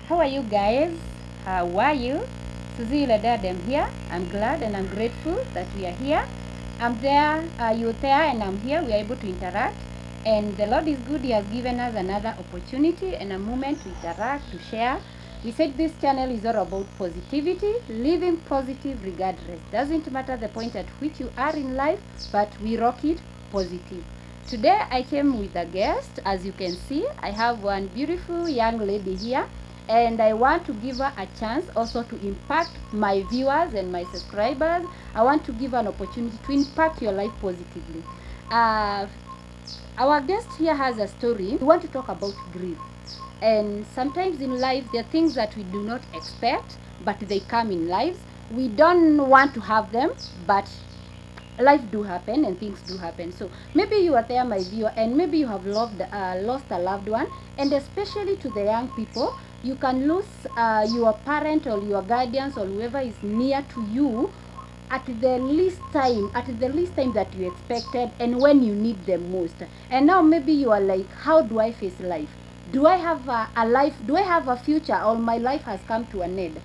How are you guys? How are you? Suzie Yule Diadem here. I'm glad and I'm grateful that we are here. I'm there, you're there, and I'm here. We are able to interact. And the Lord is good. He has given us another opportunity and a moment to interact, to share. We said this channel is all about positivity, living positive regardless. Doesn't matter the point at which you are in life, but we rock it positive. Today I came with a guest. As you can see, I have one beautiful young lady here, and I want to give her a chance also to impact my viewers and my subscribers. I want to give her an opportunity to impact your life positively. Our guest here has a story. We want to talk about grief. And sometimes in life, there are things that we do not expect, but they come in lives. We don't want to have them, but life do happen and things do happen. So maybe you are there, my viewer, and maybe you have lost a loved one. And especially to the young people, you can lose your parent or your guardians or whoever is near to you at the least time that you expected and when you need them most. And now maybe you are like, how do I face life? Do I have a life? Do I have a future, or my life has come to an end?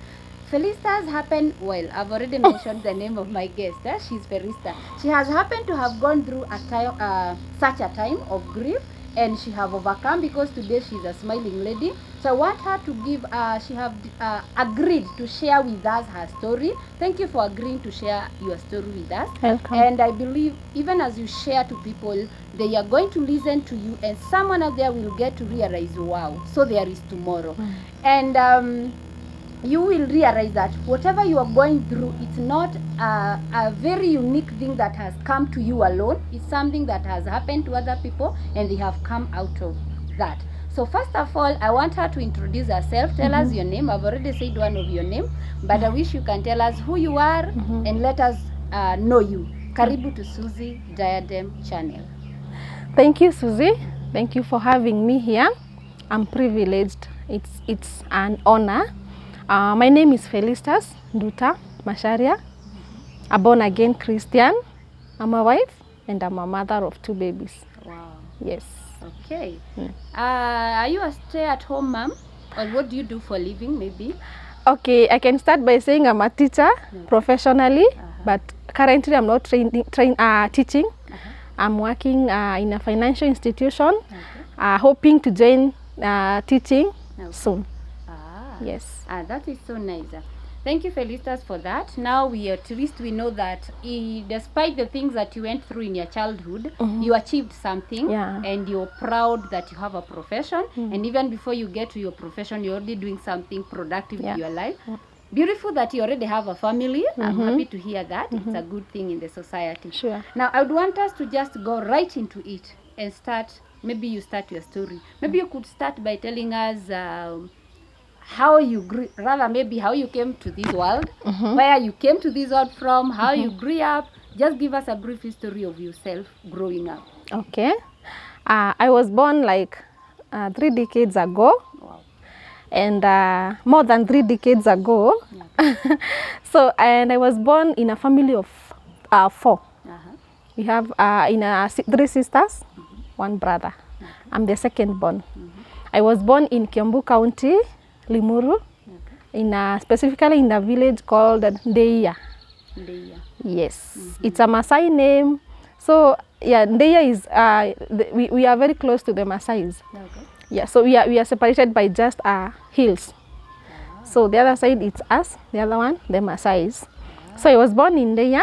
Felicitas happened, well, I've already mentioned the name of my guest. She's Felista. She has happened to have gone through a time, such a time of grief, and she have overcome, because today she's a smiling lady. So I want her to give, she have agreed to share with us her story. Thank you for agreeing to share your story with us. Welcome. And I believe even as you share to people, they are going to listen to you, and someone out there will get to realize, wow, so there is tomorrow. And you will realize that whatever you are going through, it's not a very unique thing that has come to you alone. It's something that has happened to other people, and they have come out of that. So first of all, I want her to introduce herself. Tell us your name. I've already said one of your name, but I wish you can tell us who you are and let us know you. Karibu to Suzie Diadem channel. Thank you, Suzie. Thank you for having me here. I'm privileged. It's an honor. My name is Felicitas Duta Masharia, a born-again Christian. I'm a wife and I'm a mother of 2 babies. Wow. Yes. Okay. Are you a stay-at-home mom, or what do you do for a living, maybe? Okay, I can start by saying I'm a teacher professionally, but currently I'm not teaching. I'm working in a financial institution, hoping to join teaching soon. Yes. That is so nice. Thank you, Felicitas, for that. Now at least we know that despite the things that you went through in your childhood, you achieved something, and you're proud that you have a profession. And even before you get to your profession, you're already doing something productive in your life. Beautiful that you already have a family. I'm happy to hear that. It's a good thing in the society. Sure. Now, I would want us to just go right into it and start. Maybe you start your story. Maybe you could start by telling us how you grew, rather maybe how you came to this world, where you came to this world from, how you grew up. Just give us a brief history of yourself growing up. Okay. I was born like 3 decades ago. Wow. And more than 3 decades ago. So, and I was born in a family of 4. We have 3 sisters, 1 brother. I'm the second born. I was born in Kiambu County, Limuru, specifically in a village called Ndeia. Ndeia. Yes, it's a Maasai name. So yeah, Ndeia is we are very close to the Maasais. Okay. Yeah, so we are separated by just hills. So the other side it's us, the other one the Maasais. So I was born in Ndeia.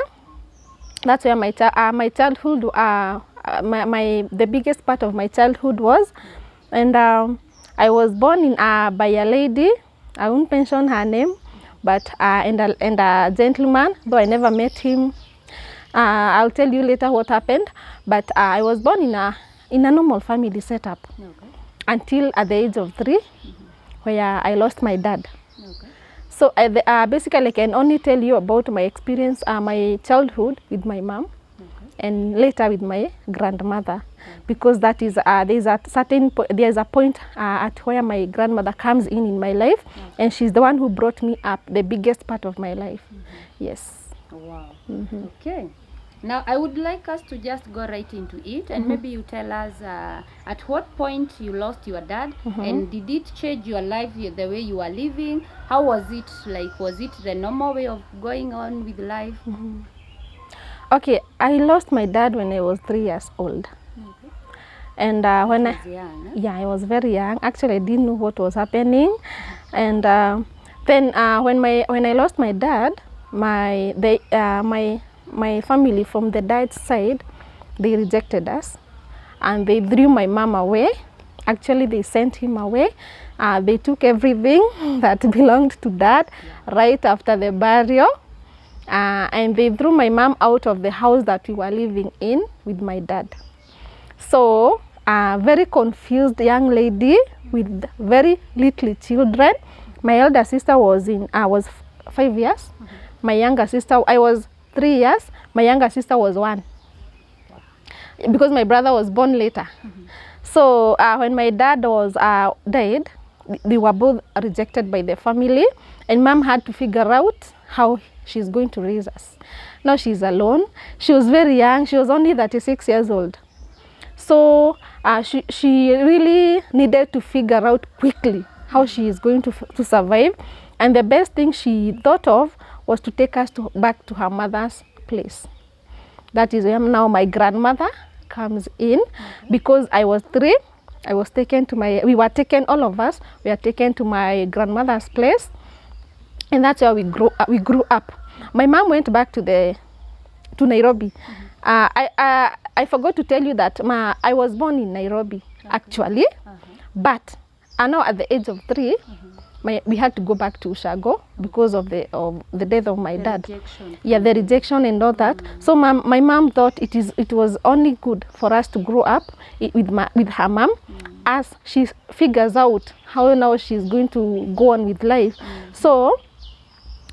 That's where my childhood, the biggest part of my childhood was, and I was born by a lady. I won't mention her name, but and a gentleman, though I never met him. I'll tell you later what happened. But I was born in a normal family setup until at the age of 3, where I lost my dad. So basically, I can only tell you about my experience, my childhood with my mom, and later with my grandmother, because that is there's a point at where my grandmother comes in my life, and she's the one who brought me up the biggest part of my life. Yes. Wow. Okay. Now, I would like us to just go right into it, and maybe you tell us at what point you lost your dad, and did it change your life, the way you are living? How was it like? Was it the normal way of going on with life? Okay, I lost my dad when I was 3 years old. Okay. And when Was young, huh? yeah, I was very young. Actually, I didn't know what was happening. And then when I lost my dad, my family from the dad's side, they rejected us, and they threw my mom away. Actually, they sent him away. They took everything that belonged to dad right after the burial. And they threw my mom out of the house that we were living in with my dad. So, a very confused young lady with very little children. My elder sister was 5 years. My younger sister, I was 3 years. My younger sister was 1. Because my brother was born later. So when my dad was died, they were both rejected by the family, and mom had to figure out how she's going to raise us. Now she's alone. She was very young. She was only 36 years old. So she really needed to figure out quickly how she is going to survive. And the best thing she thought of was to take us back to her mother's place. That is where now my grandmother comes in. Because I was 3, I was taken to we were taken, all of us, we were taken to my grandmother's place. And that's where we grew up. My mom went back to Nairobi. I forgot to tell you that I was born in Nairobi, actually. But now at the age of 3, we had to go back to Ushago because of the death of my dad. Rejection. Yeah, the rejection and all that. So my mom thought it was only good for us to grow up with her mom, as she figures out how now she's going to go on with life. So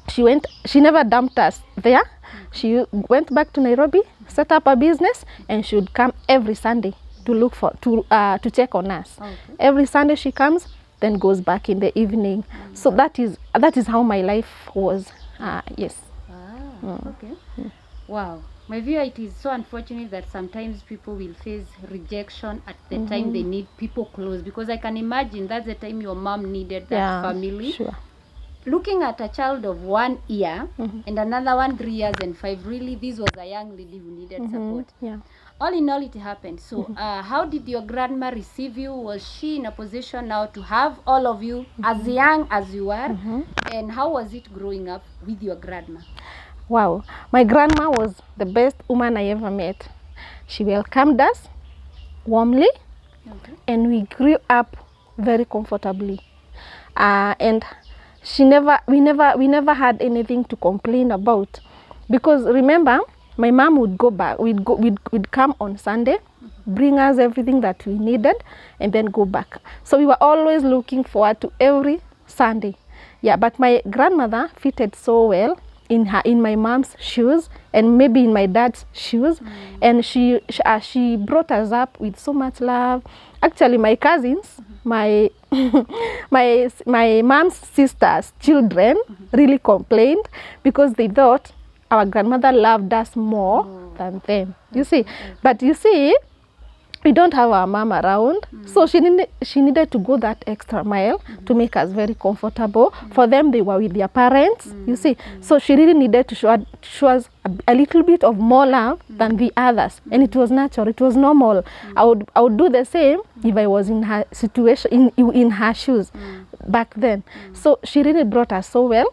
she never dumped us there. She went back to Nairobi, set up a business, and she would come every Sunday to check on us. Okay. Every Sunday she comes, then goes back in the evening. So that is how my life was. Yes. Okay. Wow. My viewer, it is so unfortunate that sometimes people will face rejection at the time they need people close, because I can imagine that's the time your mom needed that family. Sure. Looking at a child of 1 year and another one 3 years and 5, really this was a young lady who needed support. Yeah. All in all, it happened. So how did your grandma receive you? Was she in a position now to have all of you as young as you are? And how was it growing up with your grandma? Wow, my grandma was the best woman I ever met. She welcomed us warmly, and we grew up very comfortably. And we never had anything to complain about, because remember, my mom would go back. We'd come on Sunday, bring us everything that we needed, and then go back. So we were always looking forward to every Sunday. Yeah, but my grandmother fitted so well in my mom's shoes, and maybe in my dad's shoes, and she brought us up with so much love. Actually, my cousins, my mom's sisters' children really complained, because they thought our grandmother loved us more than them. You see, but you see, we don't have our mom around, so she needed to go that extra mile to make us very comfortable. For them, they were with their parents, you see, so she really needed to show us a little bit of more love than the others, and it was natural, it was normal. I would do the same if I was in her situation, in her shoes back then. So she really brought us so well,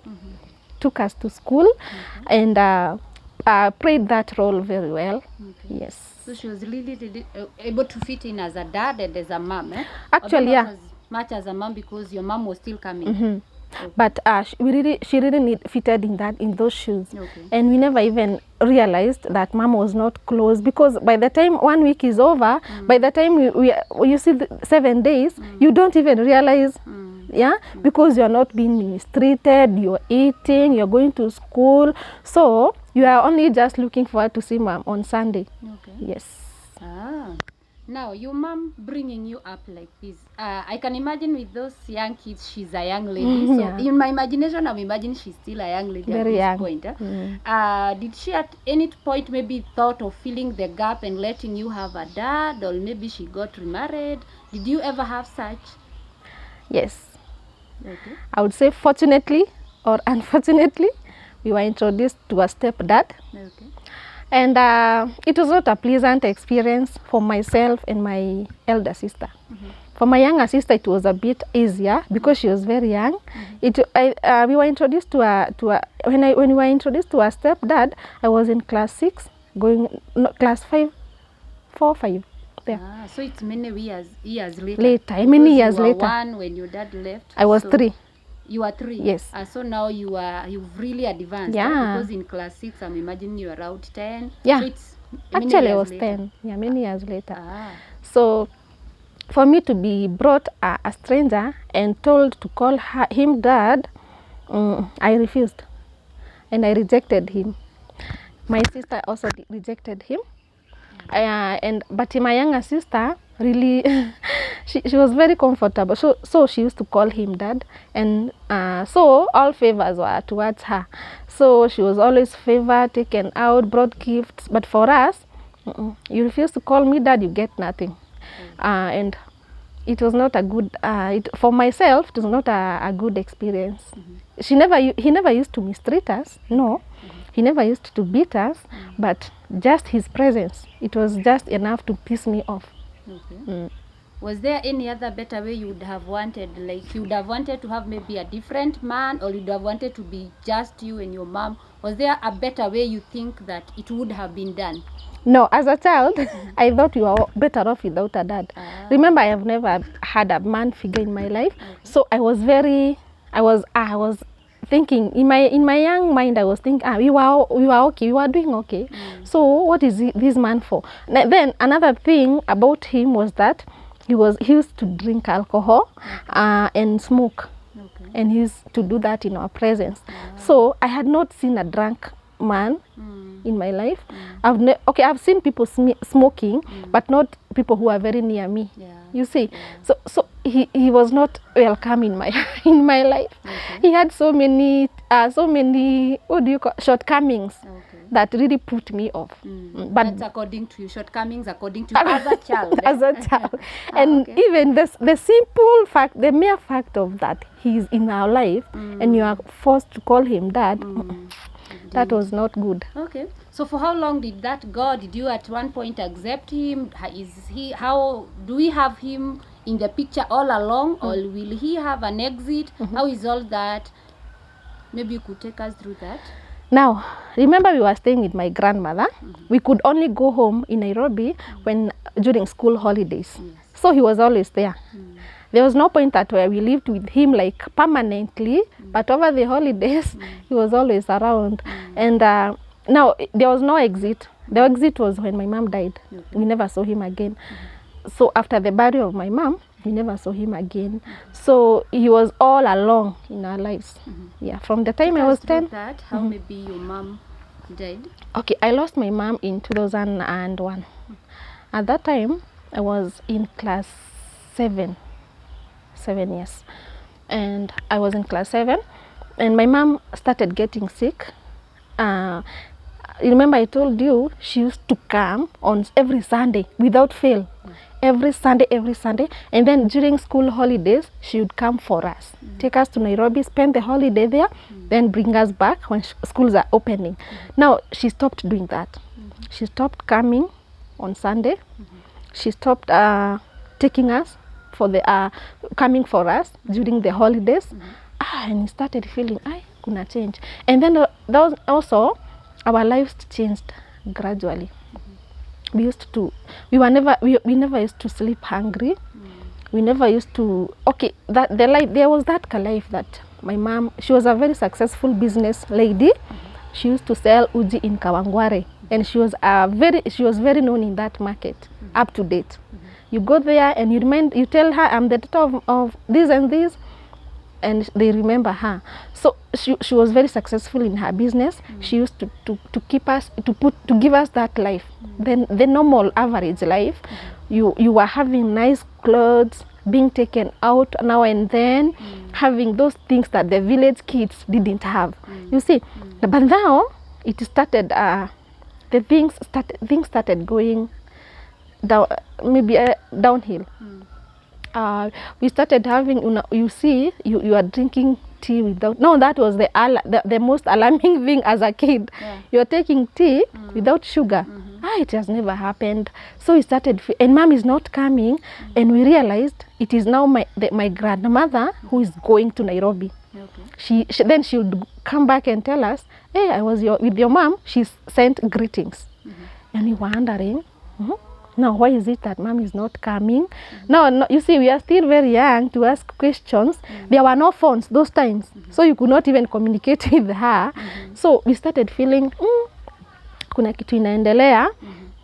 took us to school, and played that role very well. Yes. So she was really able to fit in as a dad and as a mom, eh? Actually, yeah. Not as much as a mom, because your mom was still coming. But she really fitted in those shoes. Okay. And we never even realized that mom was not close, because by the time 1 week is over, by the time you see 7 days, you don't even realize. Yeah, because you're not being mistreated, you're eating, you're going to school, so you are only just looking forward to see mom on Sunday. Okay. Yes. Now, your mom bringing you up like this, I can imagine with those young kids, she's a young lady. So Yeah. in my imagination, I'm imagining she's still a young lady Very at young. this point. Did she at any point maybe thought of filling the gap and letting you have a dad, or maybe she got remarried? Did you ever have such? Yes. Okay. I would say fortunately or unfortunately, we were introduced to a stepdad. Okay. And it was not a pleasant experience for myself and my elder sister. For my younger sister, it was a bit easier because she was very young. We were introduced when we were introduced to a stepdad, I was in class 6, class 5, 4, 5. There. So it's many years later. Many years you were later. 1 when your dad left. I was so 3. You are 3. Yes. So now you've really advanced. Yeah. Because in class 6, I'm imagining you're around 10. Yeah. So it's many Actually, I years was later. 10. Yeah, many years later. So for me to be brought a stranger and told to call him dad, I refused, and I rejected him. My sister also rejected him, but my younger sister really, she was very comfortable. So she used to call him dad, and so all favors were towards her. So she was always favored, taken out, brought gifts. But for us, you refuse to call me dad, you get nothing. And it was not a good, for myself, it was not a good experience. He never used to mistreat us, no. He never used to beat us, but just his presence, it was just enough to piss me off. Okay. Was there any other better way you would have wanted? Like you would have wanted to have maybe a different man, or you'd have wanted to be just you and your mom? Was there a better way you think that it would have been done? No, as a child, I thought you were better off without a dad. Remember, I have never had a man figure in my life, so I was thinking in my young mind. I was thinking, we were okay, we were doing okay. So what is this man for? Then another thing about him was that he used to drink alcohol and smoke, and he used to do that in our presence. So I had not seen a drunk man in my life. I've seen people smoking, but not people who are very near me. You see, so he was not welcome in my in my life. He had so many shortcomings that really put me off. But that's according to you, shortcomings according to you as a child. As a child. And even the simple fact, the mere fact of that he's in our life and you are forced to call him dad, that was not good. Okay. So for how long did that go? Did you at one point accept him? How do we have him in the picture all along, or will he have an exit? How is all that? Maybe you could take us through that. Now, remember we were staying with my grandmother. We could only go home in Nairobi during school holidays. So he was always there. There was no point at where we lived with him like permanently, but over the holidays, he was always around. And now, there was no exit. The exit was when my mom died. We never saw him again. So after the burial of my mom, we never saw him again. So he was all along in our lives. Yeah, from the time I was 10. How maybe your mom died? Okay, I lost my mom in 2001. At that time, I was in class 7 years, and I was in class 7, and my mom started getting sick. Remember I told you she used to come on every Sunday without fail. Every Sunday, and then during school holidays she would come for us, take us to Nairobi, spend the holiday there, then bring us back when schools are opening. Now she stopped doing that. She stopped coming on Sunday. She stopped taking us for the coming for us during the holidays. And we started feeling gonna change. And then that was also our lives changed gradually. We never used to sleep hungry. We never used to there was that life that my mom, she was a very successful business lady. She used to sell uji in Kawangware, and she was very known in that market, up to date. You go there and you tell her, I'm the daughter of this and this, and they remember her. So she was very successful in her business. She used to keep us, to give us that life, then the normal average life, you were having nice clothes, being taken out now and then, having those things that the village kids didn't have. You see, but now it started. The things started going down, maybe downhill. We started having, you see, you are drinking tea without, no, that was the most alarming thing as a kid. You're taking tea without sugar. It has never happened. So we started, and mom is not coming, and we realized it is now my grandmother who is going to Nairobi. She then she would come back and tell us, hey, I was with your mom. She sent greetings. And we were wondering, now why is it that mom is not coming? No, you see, we are still very young to ask questions. There were no phones those times, so you could not even communicate with her. So we started feeling, kuna kitu inaendelea.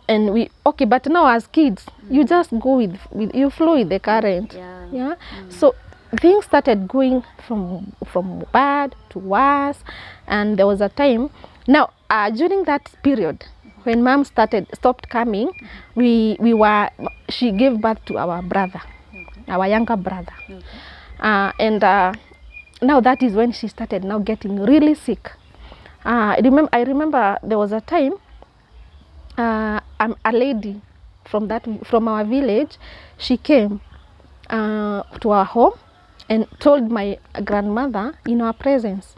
And we, okay, but now as kids, you just go with you flow with the current. So things started going from bad to worse. And there was a time, now during that period, when mom stopped coming, she gave birth to our brother, our younger brother. And now that is when she started now getting really sick. I remember there was a time, a lady from our village, she came to our home and told my grandmother in our presence,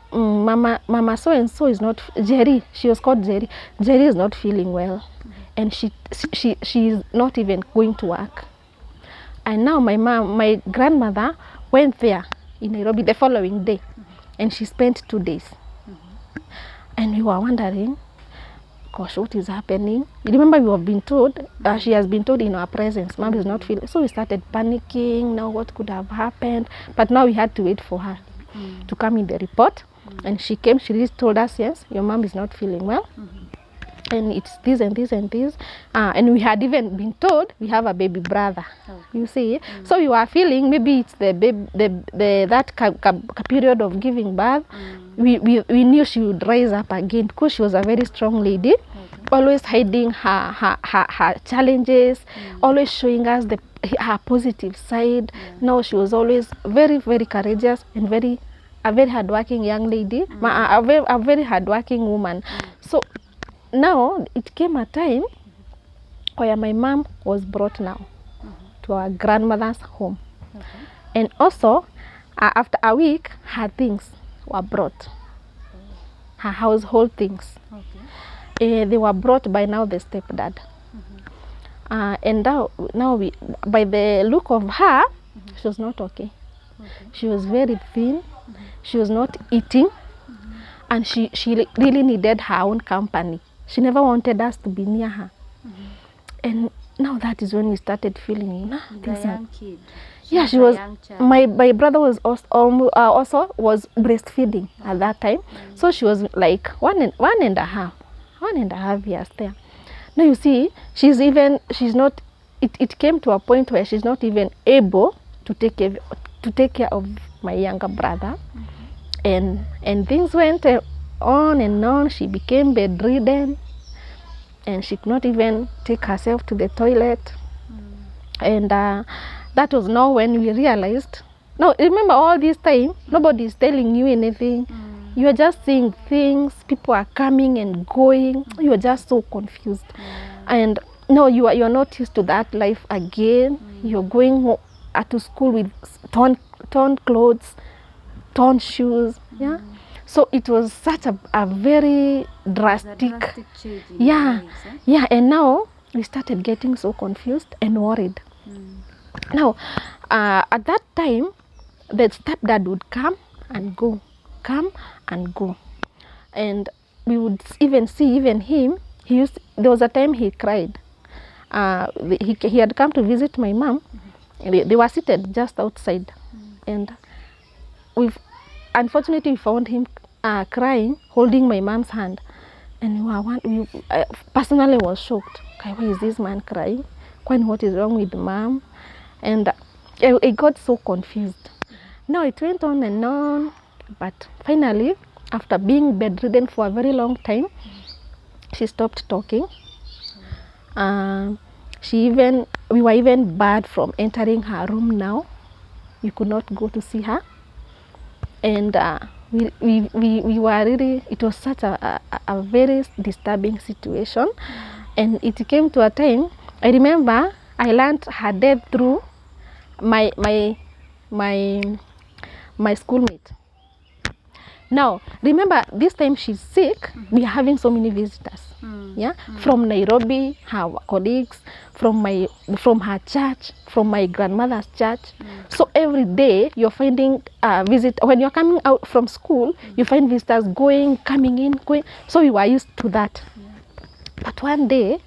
Mama so and so is not, Jerry, she was called Jerry. Jerry is not feeling well, and she is not even going to work. And now my grandmother went there in Nairobi the following day, and she spent 2 days. And we were wondering, gosh, what is happening? You remember we have been told, she has been told in our presence, mom is not feeling. So we started panicking. Now what could have happened? But now we had to wait for her to come in the report. And she came, she just told us, yes, your mom is not feeling well. And it's this and this and this. And we had even been told we have a baby brother. You see? So we were feeling maybe it's the period of giving birth. We knew she would rise up again because she was a very strong lady. Always hiding her challenges, always showing us her positive side. Now she was always very, very courageous and a very hardworking young lady, a very hardworking woman. So now it came a time where my mom was brought now to our grandmother's home. And also, after a week, her things were brought, her household things. They were brought by now the stepdad. And now by the look of her, she was not okay. She was very thin. She was not eating, and she really needed her own company. She never wanted us to be near her. And now that is when we started feeling, young kid. Yeah, she was. My brother was also was breastfeeding at that time, so she was like one and a half years there. Now you see, she's not. It came to a point where she's not even able to take care of my younger brother. And things went on and on. She became bedridden, and she could not even take herself to the toilet. And that was now when we realized, no, remember all this time, nobody is telling you anything. You are just seeing things, people are coming and going. You are just so confused. And no, you are not used to that life again. You're going to school with torn clothes, torn shoes. So it was such a very drastic change in lives, eh? And now we started getting so confused and worried. Now at that time, the stepdad would come and go, and we would even see him. There was a time he cried. He had come to visit my mom. They were seated just outside, and unfortunately we found him crying, holding my mom's hand, and we personally was shocked. Okay, why is this man crying? What is wrong with mom? And I got so confused. Now it went on and on, but finally, after being bedridden for a very long time, she stopped talking. We were even barred from entering her room now. We could not go to see her. And we were really, it was such a very disturbing situation. And it came to a time, I remember I learned her death through my schoolmate. Now, remember, this time she's sick, we are having so many visitors. Yeah, from Nairobi, her colleagues, from her church, from my grandmother's church. So every day you're finding when you're coming out from school, you find visitors coming in, going. So we were used to that. But one day,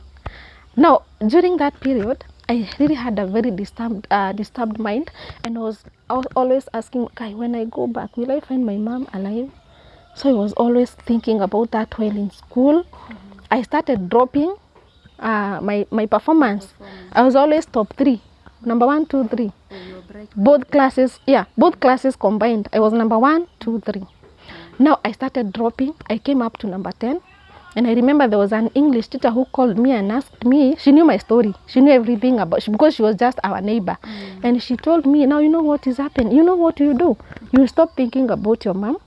now during that period, I really had a very disturbed mind, and I was always asking, okay, when I go back, will I find my mom alive? So I was always thinking about that while in school. I started dropping my performance. I was always top 3, number 1, 2, 3. Both classes combined. I was number 1, 2, 3. Now I started dropping. I came up to number 10. And I remember there was an English teacher who called me and asked me, she knew my story. She knew everything because she was just our neighbor. And she told me, now you know what is happening. You know what you do? You stop thinking about your mom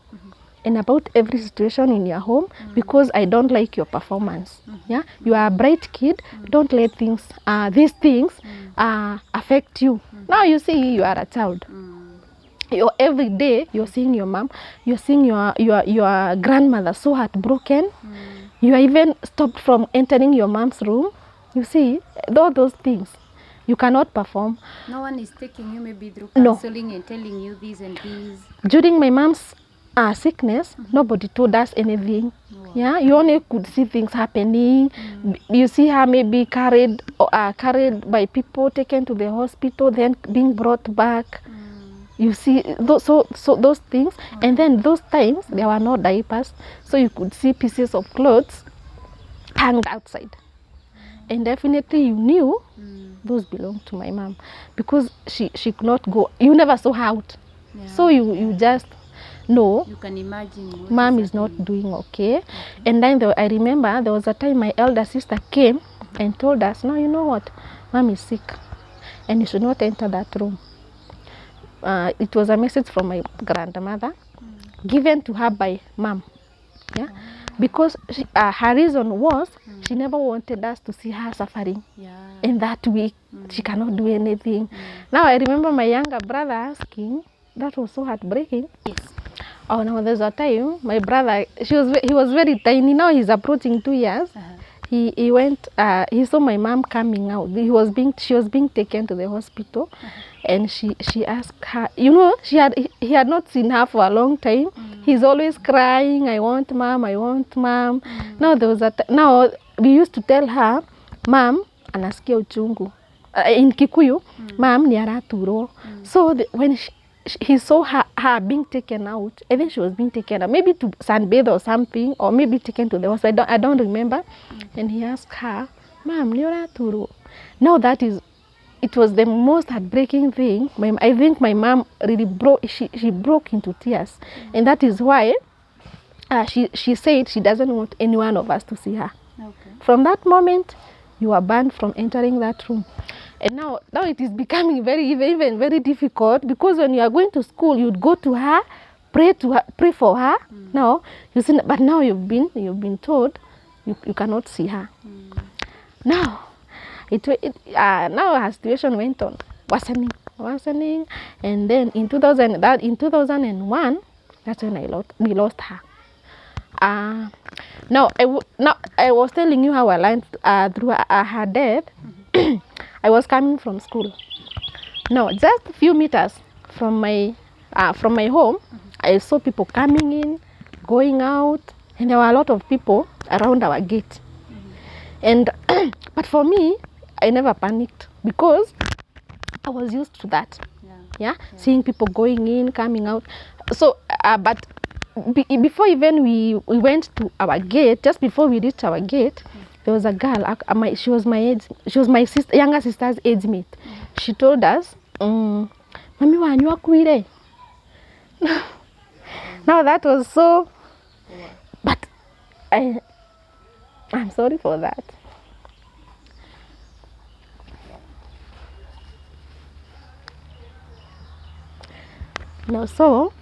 and about every situation in your home because I don't like your performance. Yeah, you are a bright kid. Don't let these things affect you. Now you see, you are a child. Every day you're seeing your mom, you're seeing your grandmother so heartbroken. You are even stopped from entering your mom's room. You see, all those things, you cannot perform. No one is taking you maybe through counseling and telling you this and this. During my mom's sickness, nobody told us anything. Wow. Yeah, you only could see things happening. You see her maybe carried by people, taken to the hospital, then being brought back. You see those things. And then those times there were no diapers, so you could see pieces of clothes hanged outside, and definitely you knew those belonged to my mom because she could not go. You never saw her out. So you just know, you can imagine mom is not doing okay. And then I remember there was a time my elder sister came and told us, no, you know what, mom is sick and you should not enter that room. It was a message from my grandmother given to her by mom. Yeah, because her reason was she never wanted us to see her suffering. In that week, she cannot do anything. Now I remember my younger brother asking, that was so heartbreaking. Yes. Oh no, there's a time my brother, he was very tiny. Now he's approaching 2 years. He went. He saw my mom coming out. She was being taken to the hospital, and she asked her. You know, he had not seen her for a long time. He's always crying. I want mom. I want mom. Now there was now we used to tell her, mom anasikia uchungu. In Kikuyu, mom ni araturwo. So when he saw her being taken out, I think she was being taken out, maybe to sunbathe or something, or maybe taken to the hospital. I don't remember. And he asked her, mom, niora turu. Now it was the most heartbreaking thing. I think my mom really she broke into tears. And that is why she said she doesn't want any one of us to see her. Okay. From that moment, you are banned from entering that room. And now it is becoming even very difficult, because when you are going to school, you'd go to her, pray for her. Now you see, but now you've been told you cannot see her. Now now her situation went on worsening, and then in 2001, that's when we lost her. Now I was telling you how I learned through her death. I was coming from school. Now, just a few meters from my home, I saw people coming in, going out, and there were a lot of people around our gate. And but for me, I never panicked because I was used to that. Yeah? Seeing people going in, coming out. So, but before even we went to our gate, just before we reached our gate, there was a girl. She was my age. She was my younger sister's age mate. She told us, "Mami wanyu akuire." Now that was so. But I'm sorry for that. Now, so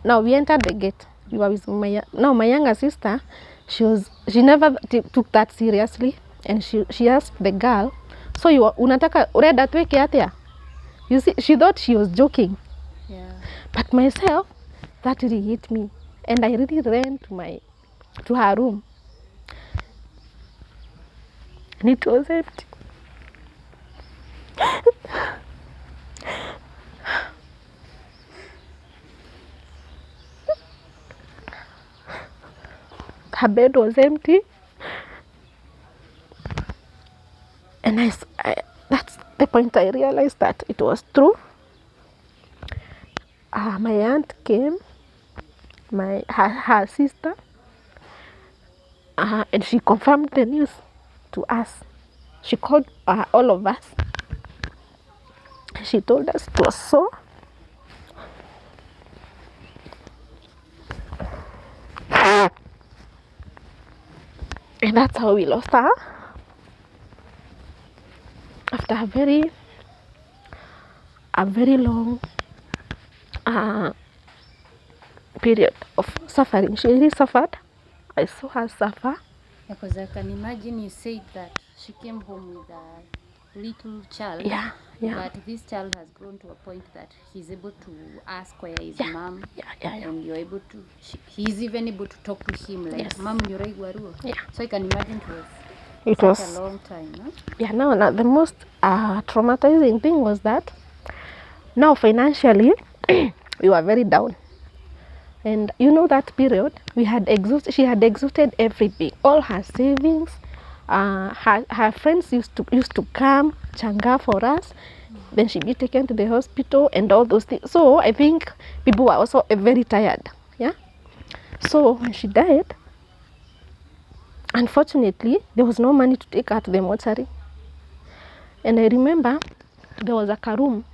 now we entered the gate. We were with my younger sister. She never took that seriously, and she asked the girl, so unataka ureda tuweke atia? You see, she thought she was joking. Yeah. But myself, that really hit me, and I really ran to her room, and it was empty. Her bed was empty, and that's the point I realized that it was true. My aunt came, her sister, and she confirmed the news to us. She called all of us. She told us it was so. And that's how we lost her. After a very long period of suffering. She really suffered. I saw her suffer. Because I can imagine you said that she came home with a little child. Yeah. But this child has grown to a point that he's able to ask where is mom. Yeah. And you're able to, he's even able to talk to him like, Yes. Mom, you're right, Waru. Yeah. So I can imagine It such was a long time. Huh? Yeah, no, the most traumatizing thing was that now financially we were very down. And you know that period she had exhausted everything, all her savings. Her friends used to come changa for us. Then she'd be taken to the hospital and all those things. So I think people were also very tired. Yeah. So when she died, unfortunately, there was no money to take her to the mortuary. And I remember there was a room.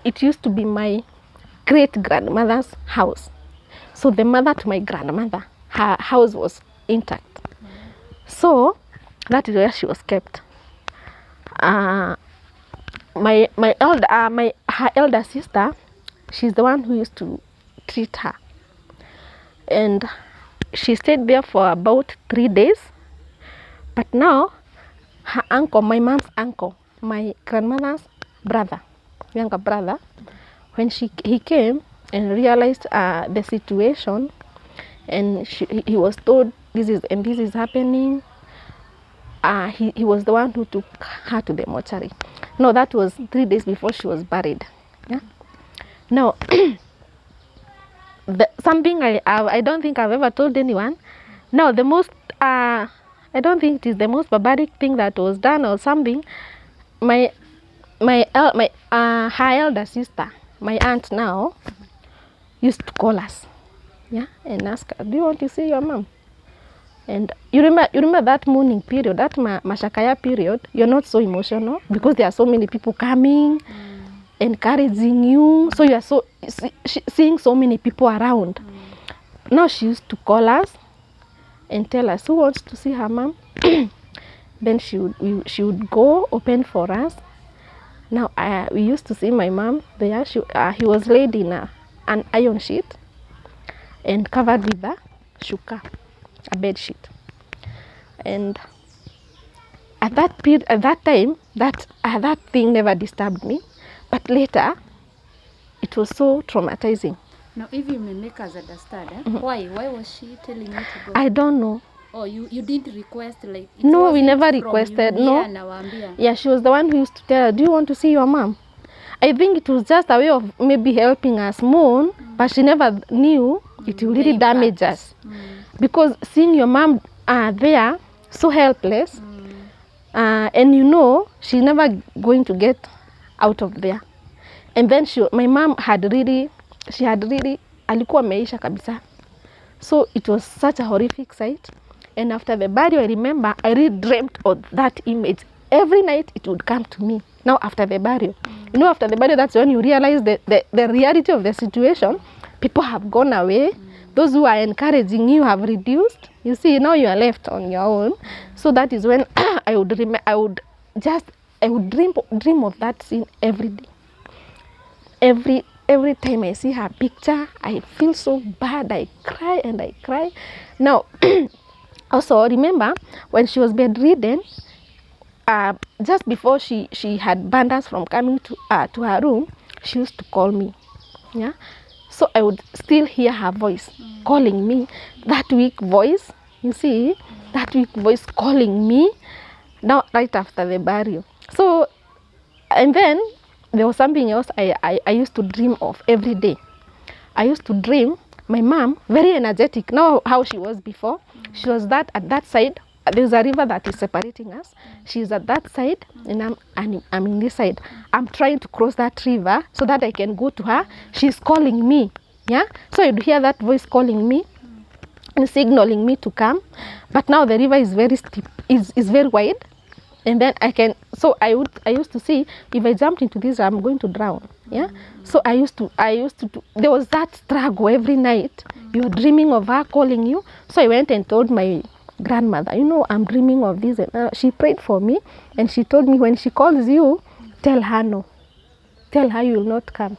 It used to be my great-grandmother's house. So the mother to my grandmother, her house was intact. So that is where she was kept. Her elder sister, she's the one who used to treat her. And she stayed there for about 3 days. But now, her uncle, my mom's uncle, my grandmother's brother, younger brother, when he came and realized the situation, and he was told this is happening, he was the one who took her to the mortuary. No, that was 3 days before she was buried. Yeah. Now, something I don't think I've ever told anyone. Now, the most I don't think it is the most barbaric thing that was done or something. Her elder sister, my aunt now, used to call us, yeah, and ask her, do you want to see your mom? And you remember that mourning period, that mashakaya period, you're not so emotional because there are so many people coming, encouraging you, so you are so seeing so many people around. Now she used to call us and tell us who wants to see her mom. Then she would go open for us. Now we used to see my mom there. He was laid in an iron sheet and covered with a shuka, a bed sheet. And at that time, that thing never disturbed me. But later, it was so traumatizing. Now, if you may make us understand, why was she telling you to go? I don't know. Oh, you didn't request like? No, we never requested. No. Yeah, she was the one who used to tell her, do you want to see your mom? I think it was just a way of maybe helping us mourn, but she never knew it will really damage us. Because seeing your mom there, so helpless, and you know, she's never going to get out of there. And then my mom alikuwa ameisha kabisa. So it was such a horrific sight. And after the burial, I remember I really dreamt of that image. Every night it would come to me. Now after the burial, you know, after the burial, that's when you realize the reality of the situation. People have gone away. Those who are encouraging you have reduced. You see, now you are left on your own. So that is when I would just I would dream of that scene every day. Every time I see her picture, I feel so bad. I cry and I cry. Now, also remember when she was bedridden, just before she had banned us from coming to her room, she used to call me. Yeah, so I would still hear her voice calling me, that weak voice. You see, that weak voice calling me. Now, right after the burial. So, and then there was something else I used to dream of every day. I used to dream my mom, very energetic. Now how she was before. She was at that side. There's a river that is separating us. She's at that side, and I'm in this side. I'm trying to cross that river so that I can go to her. She's calling me. Yeah. So you'd hear that voice calling me and signaling me to come. But now the river is very steep. Is very wide. And then I used to see, if I jumped into this, I'm going to drown. Yeah. So I used to there was that struggle every night. You're dreaming of her calling you. So I went and told my grandmother, I'm dreaming of this. And she prayed for me, and she told me, when she calls you, tell her no. Tell her you will not come.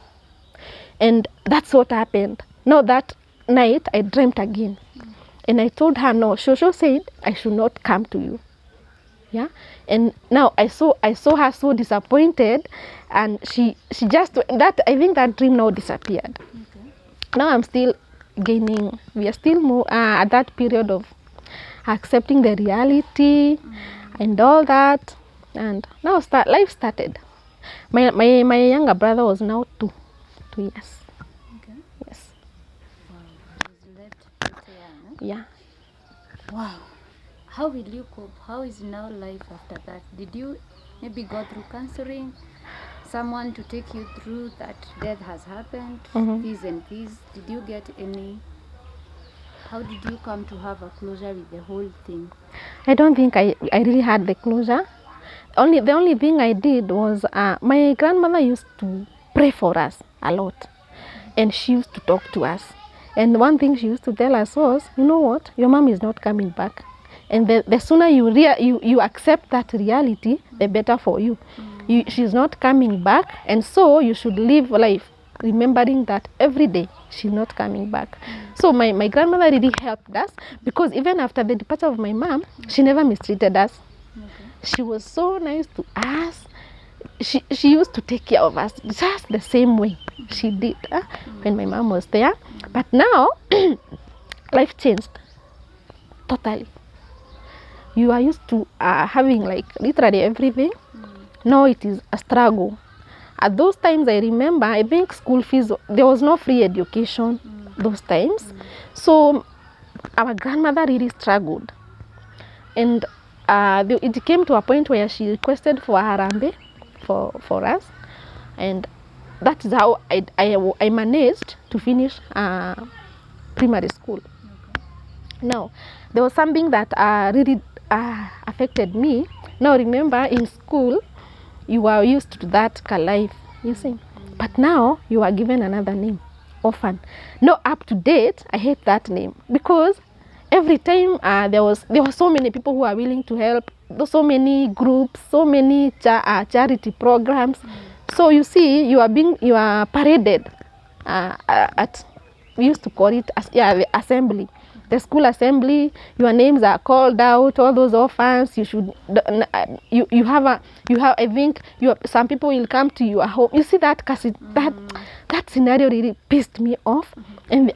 And that's what happened. Now that night I dreamt again. And I told her no. Shosho said I should not come to you. Yeah, and now I saw her so disappointed, and she just that I think that dream now disappeared. Okay. Now I'm still gaining. We are still more at that period of accepting the reality and all that, and now life started. My younger brother was now 2 years. Okay. Yes. Wow. He's left young, no? Yeah. Wow. How will you cope? How is now life after that? Did you maybe go through counseling? Someone to take you through that death has happened, this and this? Did you get any? How did you come to have a closure with the whole thing? I don't think I really had the closure. The only thing I did was my grandmother used to pray for us a lot, and she used to talk to us. And one thing she used to tell us was, you know what, your mom is not coming back. And the sooner you accept that reality, the better for you. She's not coming back, and so you should live life remembering that every day she's not coming back. So my grandmother really helped us, because even after the departure of my mom, she never mistreated us. Okay. She was so nice to us. She used to take care of us just the same way she did when my mom was there. But now life changed totally. You are used to having like literally everything. Now it is a struggle. At those times, I remember, I think school fees, there was no free education those times. So our grandmother really struggled. And it came to a point where she requested for harambe for us. And that is how I managed to finish primary school. Okay. Now, there was something that really affected me. Now remember, in school you are used to that life, you see, but now you are given another name, orphan. No, up to date, I hate that name, because every time there were so many people who are willing to help, so many groups, so many charity programs. So you see, you are paraded at, we used to call it the assembly. The school assembly, your names are called out, all those orphans. You should, you have, I think, some people will come to your home. You see that, that scenario really pissed me off. And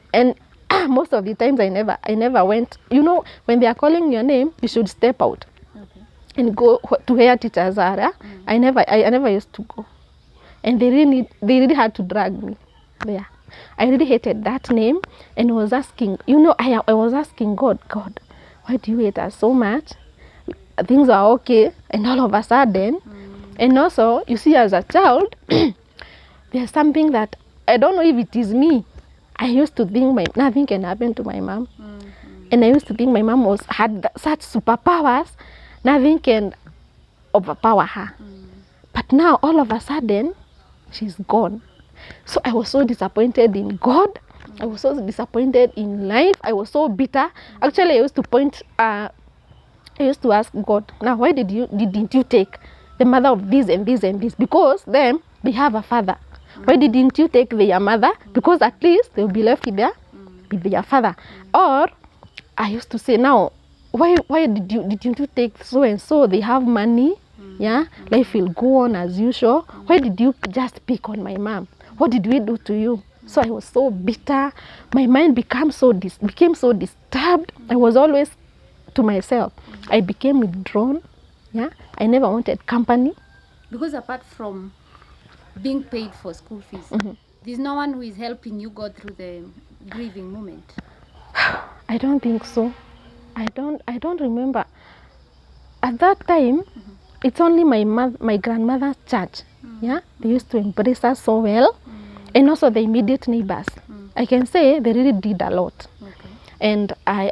most of the times I never went. You know, when they are calling your name, you should step out and go to where teachers are. I never used to go. And they really had to drag me there. I really hated that name, and was asking, I was asking God, why do you hate us so much? Things are okay, and all of a sudden, and also, you see, as a child, there's something that, I don't know if it is me. I used to think nothing can happen to my mom. And I used to think my mom had such superpowers, nothing can overpower her. But now, all of a sudden, she's gone. So I was so disappointed in God. I was so disappointed in life. I was so bitter. Actually, I used to ask God, now why didn't you take the mother of this and this and this, because them, they have a father. Why didn't you take their mother? Because at least they'll be left with their father. Or I used to say, now, why didn't you take so and so? They have money, yeah, life will go on as usual. Why did you just pick on my mom? What did we do to you? So I was so bitter. My mind became so disturbed. I was always to myself. I became withdrawn. Yeah, I never wanted company. Because apart from being paid for school fees, there's no one who is helping you go through the grieving moment. I don't think so. I don't remember. At that time, it's only my grandmother's church. Yeah, they used to embrace us so well, and also the immediate neighbors. I can say they really did a lot. Okay. And I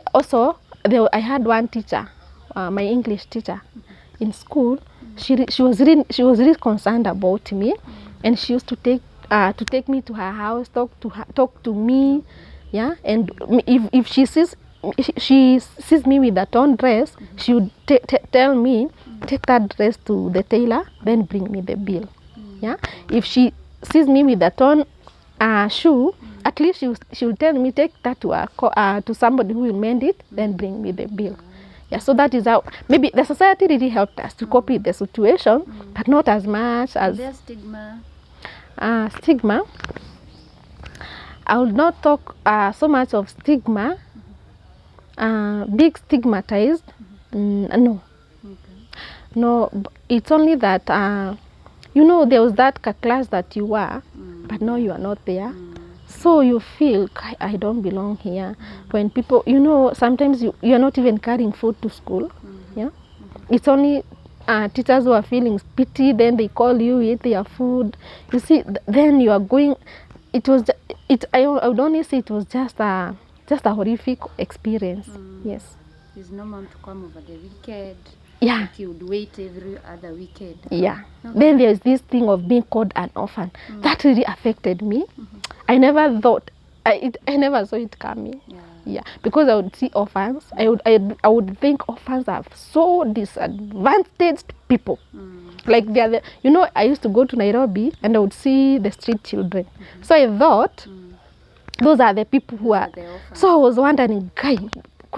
had one teacher, my English teacher, in school. She was really concerned about me, and she used to take me to her house, talk to me, yeah. And if she sees me with a torn dress, she would tell me, take that dress to the tailor, then bring me the bill. Yeah. If she sees me with a torn shoe, at least she will tell me, take that to somebody who will mend it, then bring me the bill. Yeah, so that is how maybe the society really helped us to cope with the situation, but not as much as There's stigma. Stigma. I will not talk so much of stigma. Big stigmatized. No. Okay. No, it's only that there was that class that you were, but now you are not there. So you feel, I don't belong here. When people, sometimes you're not even carrying food to school. Yeah, it's only teachers who are feeling pity, then they call you, eat their food. You see, then you are going. I would only say it was just a horrific experience. Yes. There's no mom to come over the weekend. Yeah. Like you would wait every other weekend. Yeah. Okay. Then there's this thing of being called an orphan. That really affected me. I never thought, I never saw it coming. Yeah. Because I would see orphans. I would think orphans are so disadvantaged people. Like they are I used to go to Nairobi and I would see the street children. So I thought those are the people who are. So I was wondering,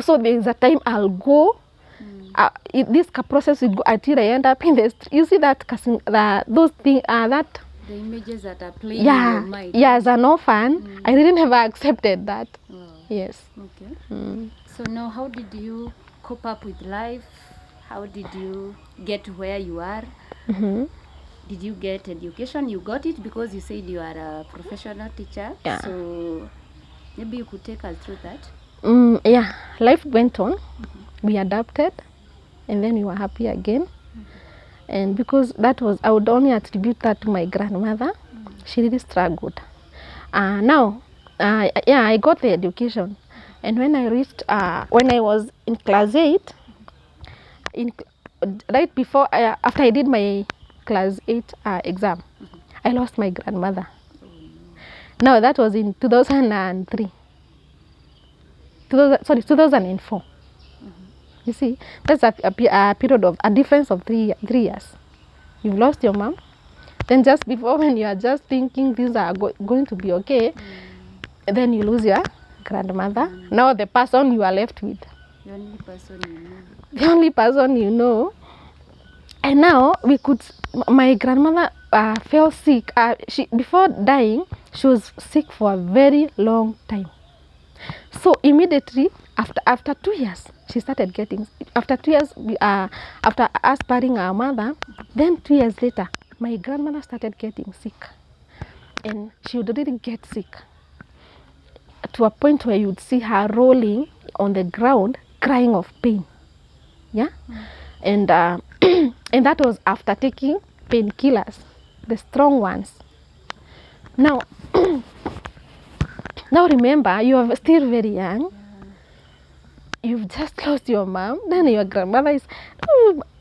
so there's a time I'll go. This process will go until I end up in the street. You see those things that. The images that are playing in your mind. Yeah, as an orphan, I really never accepted that. Wow. Yes. Okay. So now, how did you cope up with life? How did you get to where you are? Did you get education? You got it because you said you are a professional teacher. Yeah. So maybe you could take us through that. Yeah, life went on. We adapted, and then we were happy again. And because I would only attribute that to my grandmother. She really struggled. Now, I got the education. And when I was in class 8, right before, after I did my class 8 exam, I lost my grandmother. Now, that was in 2003. 2004. You see, that's a period of a difference of 3 years. You've lost your mom. Then just before, when you are just thinking things are going to be okay, then you lose your grandmother. Now the person you are left with. The only person you know. The only person you know. And now my grandmother fell sick. Before dying, she was sick for a very long time. So immediately after 2 years, she started getting. After 2 years, after us burying our mother, then 2 years later, my grandmother started getting sick, and she would really get sick to a point where you would see her rolling on the ground, crying of pain. Yeah, and and that was after taking painkillers, the strong ones. Now. Now remember, you are still very young. You've just lost your mom. Then your grandmother is.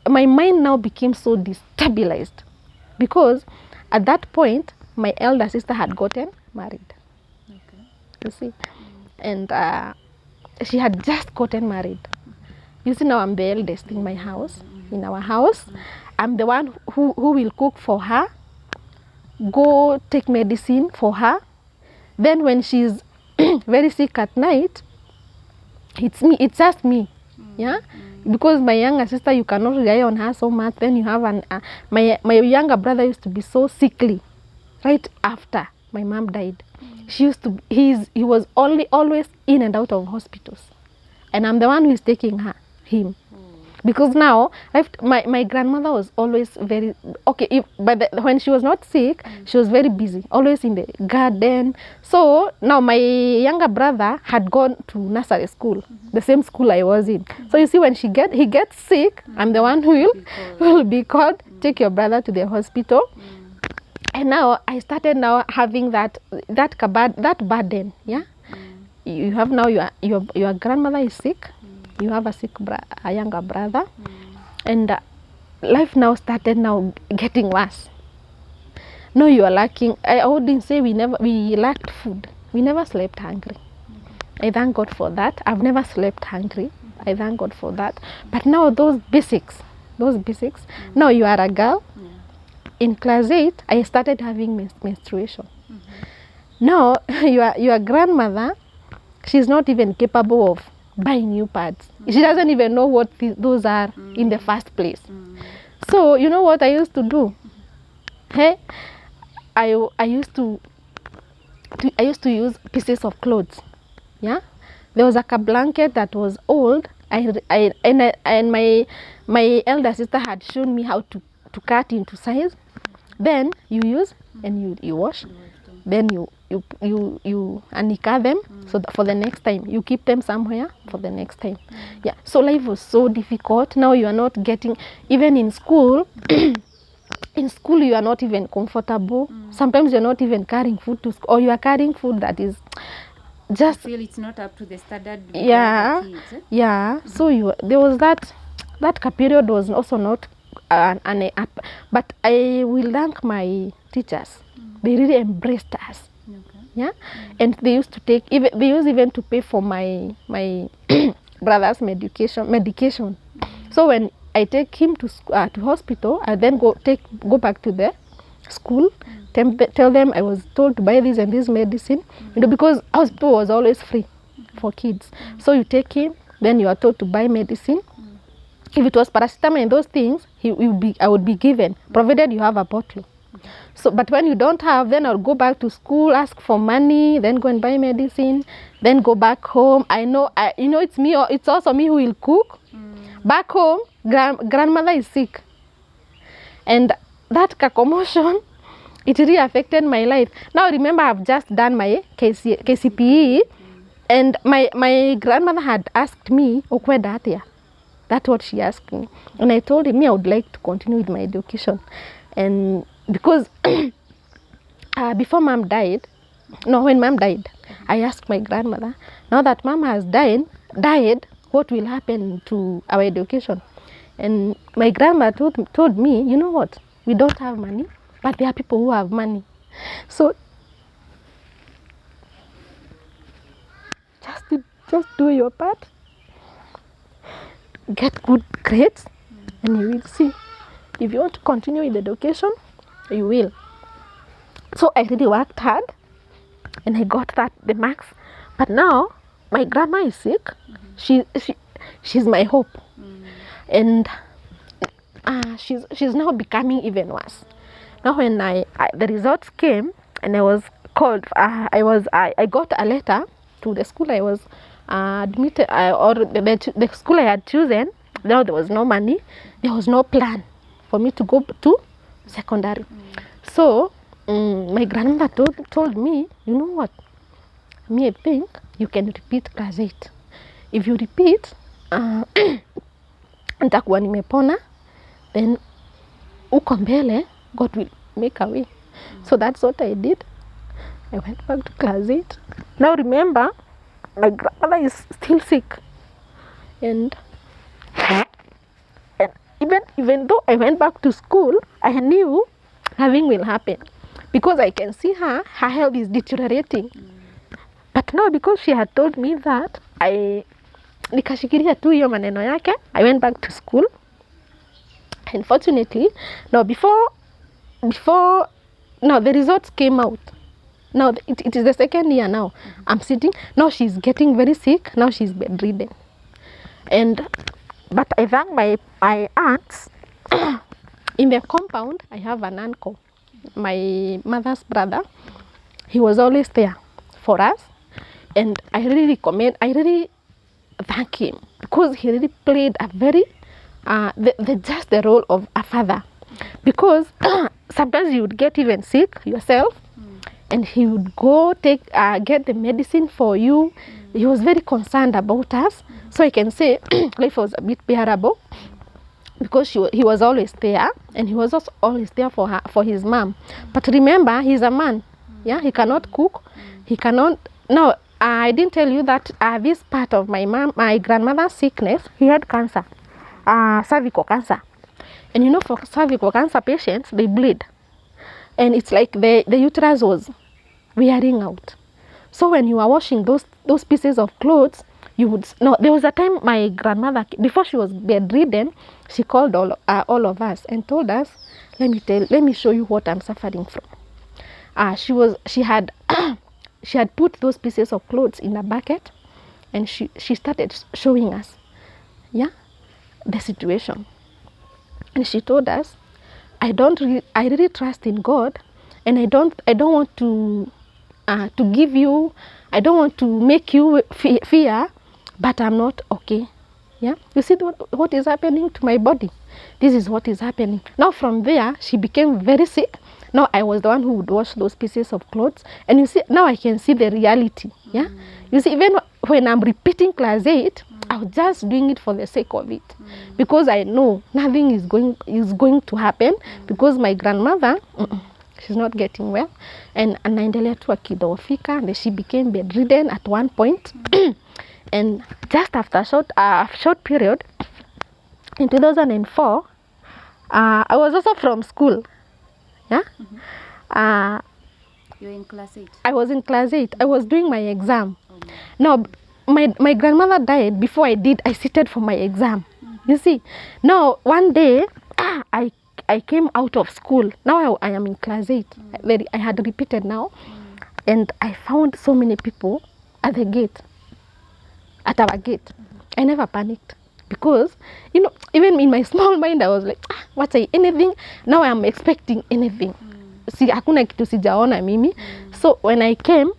My mind now became so destabilized because at that point my elder sister had gotten married. Okay. You see, and she had just gotten married. You see, now I'm the eldest in my house, in our house, I'm the one who will cook for her, go take medicine for her. Then when she's very sick at night, it's just me. Yeah, because my younger sister, you cannot rely on her so much. Then you have my younger brother used to be so sickly right after my mom died. He was always in and out of hospitals, and I'm the one who is taking him. Because now my grandmother was always very okay. But when she was not sick, she was very busy, always in the garden. So now my younger brother had gone to nursery school, the same school I was in. So you see, when he gets sick, I'm the one who will be called, take your brother to the hospital. And now I started now having that burden. Yeah, you have now your grandmother is sick. You have a younger brother, and life now started now getting worse. No, you are lacking. I wouldn't say we lacked food. We never slept hungry. I thank God for that. I've never slept hungry. I thank God for that. But now those basics. Now you are a girl. In class 8, I started having menstruation. Now your grandmother, she's not even capable of buying new pads. She doesn't even know what those are in the first place. So you know what I used to do? Hey, I used to use pieces of clothes. Yeah, there was like a blanket that was old. And my elder sister had shown me how to cut into size. Then you use and you wash. Then you anika them, so that for the next time you keep them somewhere for the next time. Yeah, so life was so difficult. Now you are not getting, even in school. In school you are not even comfortable. Sometimes you're not even carrying food to school, or you are carrying food that is just, I feel it's not up to the standard. Yeah. So there was that period was also not but I will thank my teachers. They really embraced us. Yeah, and they used to even to pay for my brother's medication. So when I take him to hospital, I then go back to the school, tell them I was told to buy this and this medicine, because hospital was always free for kids. So you take him, then you are told to buy medicine. If it was paracetamol and those things, I would be given, provided you have a bottle. So, but when you don't have, then I'll go back to school, ask for money, then go and buy medicine, then go back home. It's me, or it's also me who will cook. Back home, grandmother is sick. And that commotion, it really affected my life. Now remember, I've just done my KCPE, and my grandmother had asked me, Okwedatia. That's what she asked me. And I told him I would like to continue with my education. And because before mom died, when mom died, I asked my grandmother, now that mom has died, what will happen to our education? And my grandma told me, you know what, we don't have money, but there are people who have money. So just do your part, get good grades, and you will see. If you want to continue with education, you will. So I really worked hard, and I got the marks. But now my grandma is sick. She's my hope, and she's now becoming even worse. Now when the results came and I was called, I got a letter to the school I was admitted, or the school I had chosen. Now there was no money, there was no plan for me to go to secondary. So my grandmother told me, you know what, I think you can repeat class 8. If you repeat, nitakuwa nimepona, then uko mbele, God will make a way. So that's what I did. I went back to class 8. Now remember, my grandmother is still sick, and even though I went back to school, I knew nothing will happen, because I can see her health is deteriorating. But now, because she had told me that, nikashikilia tu hiyo maneno yake. I went back to school, Unfortunately, now before now the results came out. Now it is the second year now. I'm sitting. Now she's getting very sick. Now she's bedridden. But I thank my aunts. In the compound, I have an uncle, my mother's brother. He was always there for us. And I really thank him because he really played a very, just the role of a father. Because sometimes you would get even sick yourself, and he would go get the medicine for you. He was very concerned about us. So I can say life was a bit bearable because he was always there, and he was also always there for his mom. But remember, he's a man. Yeah, he cannot cook. He cannot. No, I didn't tell you that this part of my grandmother's sickness, he had cancer, cervical cancer. And you know, for cervical cancer patients, they bleed. And it's like the uterus was wearing out. So when you are washing those pieces of clothes, you would no. There was a time my grandmother, before she was bedridden, she called all of us and told us, let me show you what I'm suffering from. She had she had put those pieces of clothes in a bucket, and she started showing us, yeah, the situation. And she told us, I really trust in God, and I don't want to give you, I don't want to make you fear, but I'm not okay. Yeah, you see what is happening to my body. This is what is happening. Now from there, she became very sick. Now I was the one who would wash those pieces of clothes, and you see, now I can see the reality. Yeah, you see, even when I'm repeating class 8, I was just doing it for the sake of it, because I know nothing is going to happen, because my grandmother, she's not getting well, and anaendelea tu akidhoofika, and she became bedridden at one point. And just after a short period, in 2004, I was also from school. Yeah. You're in class 8. I was in class 8. I was doing my exam. Now, my grandmother died before I seated for my exam. You see, now one day I came out of school. Now I am in class 8. I had repeated now, and I found so many people at the gate. At our gate. I never panicked, because, you know, even in my small mind, I was like, what say anything? Now I am expecting anything. See, hakuna kitu sijaona mimi. So when I came,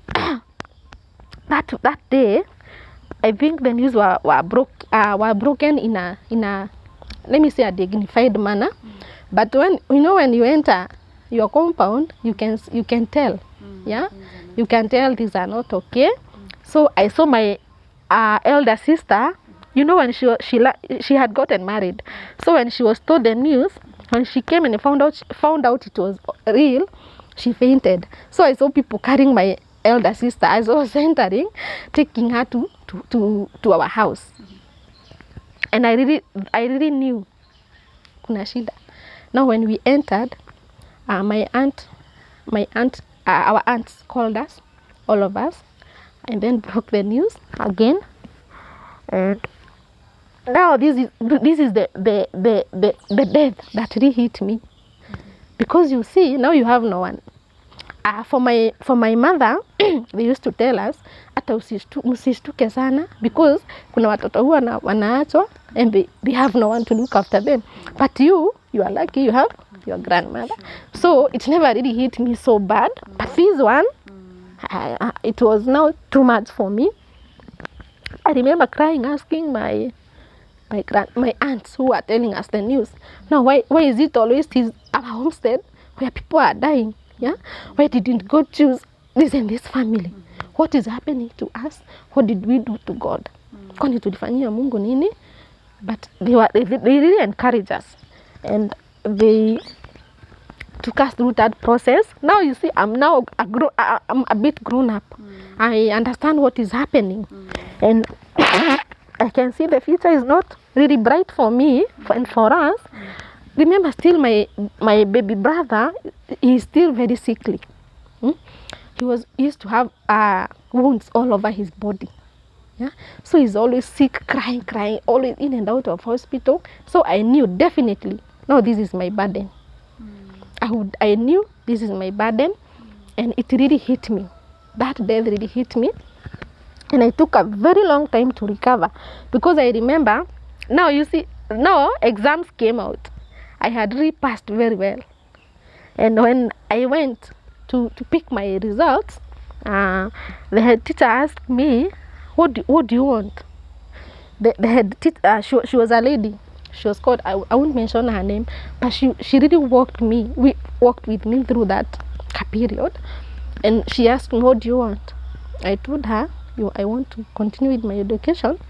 that day, I think the news were broken in a let me say a dignified manner. But when you enter your compound, you can tell. Yeah, you can tell these are not okay. So I saw my elder sister, you know, when she had gotten married. So when she was told the news, when she came and found out it was real, she fainted. So I saw people carrying my elder sister as I was entering, taking her to our house. And I really knew kuna shida. Now when we entered, our aunts called us, all of us, and then broke the news again. And now this is the death that really hit me, because you see, now you have no one. For my mother, they used to tell us, hata usishtuke sana, because kuna watoto huwa wanaachwa and they have no one to look after them. But you are lucky, you have your grandmother. So it never really hit me so bad. But this one, it was now too much for me. I remember crying, asking my aunts who were telling us the news. Now, why is it always our homestead where people are dying? Yeah, why didn't God choose this and this family? What is happening to us? What did we do to God? Kwani tulifanyia Mungu nini? But they really encouraged us, and they took us through that process. Now you see, I'm now I'm a bit grown up. I understand what is happening, and I can see the future is not really bright for me and for us. Remember, still my baby brother is still very sickly. He used to have wounds all over his body. Yeah, so he's always sick, crying, always in and out of hospital. So I knew definitely no, this is my burden. I knew this is my burden, and it really hit me. That death really hit me, and I took a very long time to recover, because I remember, now you see, now exams came out. I had really passed very well, and when I went to pick my results, the head teacher asked me, what do you want? The head teacher, she was a lady. She was called, I won't mention her name, but she really walked with me through that period. And she asked me, what do you want? I told her, I want to continue with my education,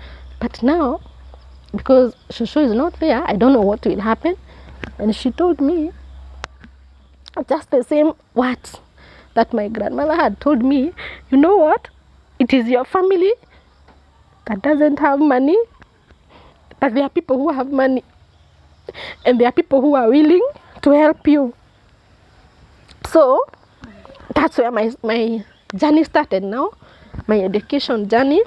but now, because Shushu is not there, I don't know what will happen. And she told me just the same words that my grandmother had told me. You know what? It is your family that doesn't have money, but there are people who have money, and there are people who are willing to help you. So that's where my journey started now, my education journey.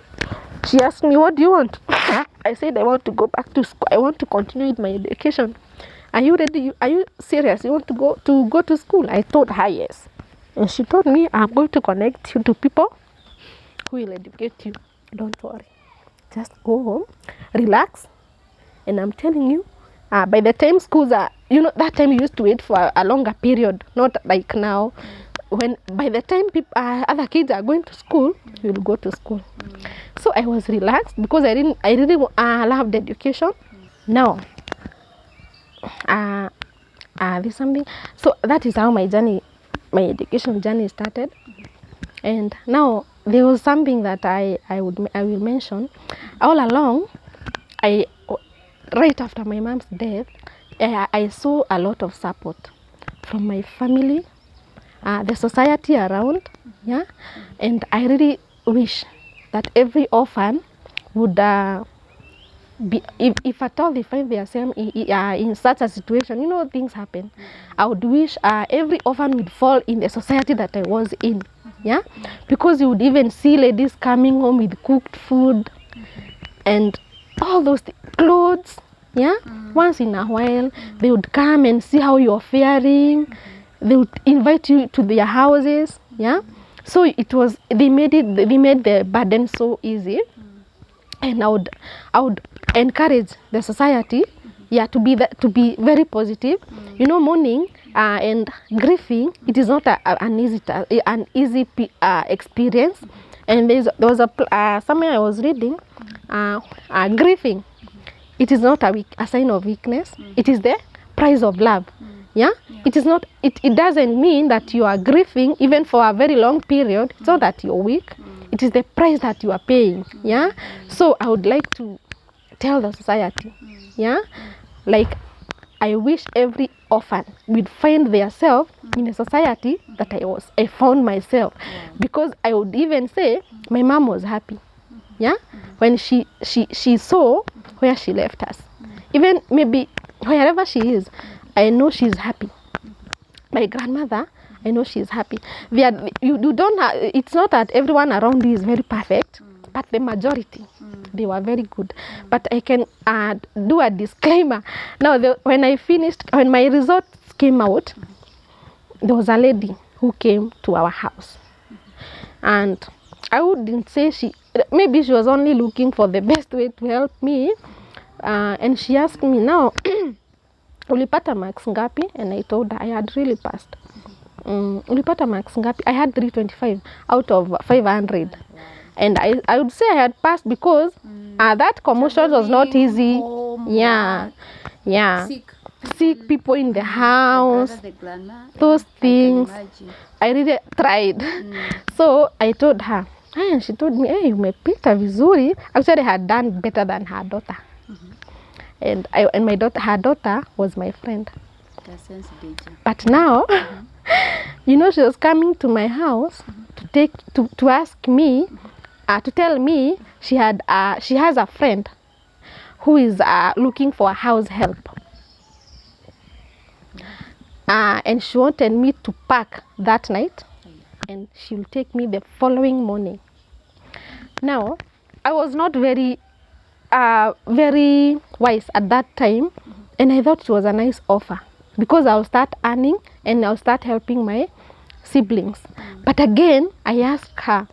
She asked me, what do you want? I said, I want to go back to school. I want to continue with my education. Are you ready? Are you serious? You want to go to school? I told her yes. And she told me, I'm going to connect you to people who will educate you. Don't worry. Just go home, relax. And I'm telling you, by the time schools are, that time you used to wait for a longer period, not like now. By the time other kids are going to school, you will go to school. So I was relaxed, because I really loved education. Now, there's something. So that is how my education journey started. And now there was something that I will mention. All along, right after my mom's death, I saw a lot of support from my family, the society around, yeah. And I really wish that every orphan would be, if at all they find themselves in such a situation, things happen. I would wish every orphan would fall in the society that I was in, yeah, because you would even see ladies coming home with cooked food and all those clothes, yeah. Once in a while, they would come and see how you're faring. They would invite you to their houses, yeah. So they made the burden so easy. And I would encourage the society, yeah, to be very positive. Mourning and grieving, it is not an easy experience. And there was somewhere I was reading, grieving, it is not a sign of weakness. It is the price of love. Yeah? It is not. It doesn't mean that you are grieving even for a very long period. It's not that you're weak. It is the price that you are paying. Yeah. So I would like to tell the society, yeah, like I wish every orphan would find themselves in a society that I found myself, because I would even say my mom was happy, yeah, when she saw where she left us. Even maybe wherever she is, I know she's happy. My grandmother, I know she's happy. You don't have, it's not that everyone around you is very perfect, but the majority, they were very good. But I can do a disclaimer. Now, when my results came out, there was a lady who came to our house. And I wouldn't say maybe she was only looking for the best way to help me. And she asked me, now, ulipata marks ngapi? And I told her I had really passed. Ulipata marks ngapi? I had 325 out of 500. And I would say I had passed because that commotion was not easy. Yeah. Sick people in the house, those things. I really tried. So I told her, and she told me, hey, umepita vizuri. Actually, I had done better than her daughter. And her daughter was my friend. But now, she was coming to my house to ask me, to tell me she has a friend who is looking for a house help. And she wanted me to pack that night, and she will take me the following morning. Now, I was not very wise at that time, And I thought it was a nice offer because I'll start earning and I'll start helping my siblings. But again, I asked her,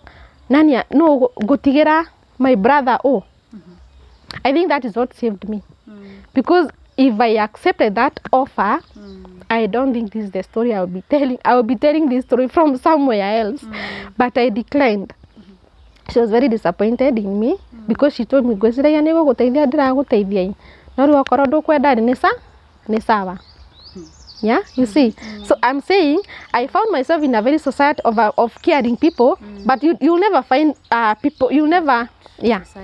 Nanya, no, gotigera my brother. Oh, I think that is what saved me. Because if I accepted that offer, I don't think this is the story I will be telling. I will be telling this story from somewhere else. But I declined. She was very disappointed in me because she told me, yeah, you see. So I'm saying I found myself in a very society of caring people, but you'll never find people, you'll never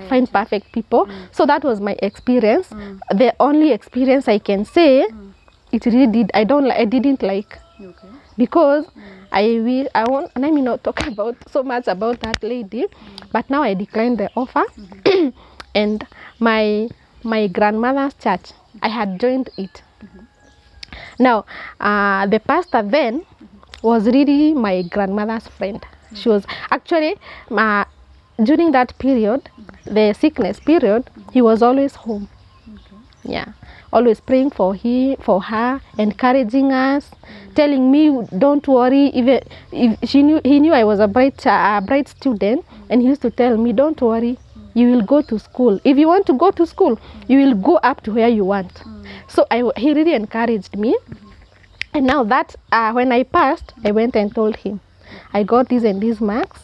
find perfect people. So that was my experience. The only experience I can say, it really did. I didn't like, because I won't, and I may not talk about so much about that lady, but now I declined the offer. And my grandmother's church, I had joined it. Now, the pastor then was really my grandmother's friend. She was actually, during that period, the sickness period, he was always home. Yeah, always praying for her, encouraging us, telling me, don't worry. Even if he knew I was a bright student, and he used to tell me, don't worry, you will go to school. If you want to go to school, you will go up to where you want. So he really encouraged me. And now that when I passed, I went and told him, I got these and these marks,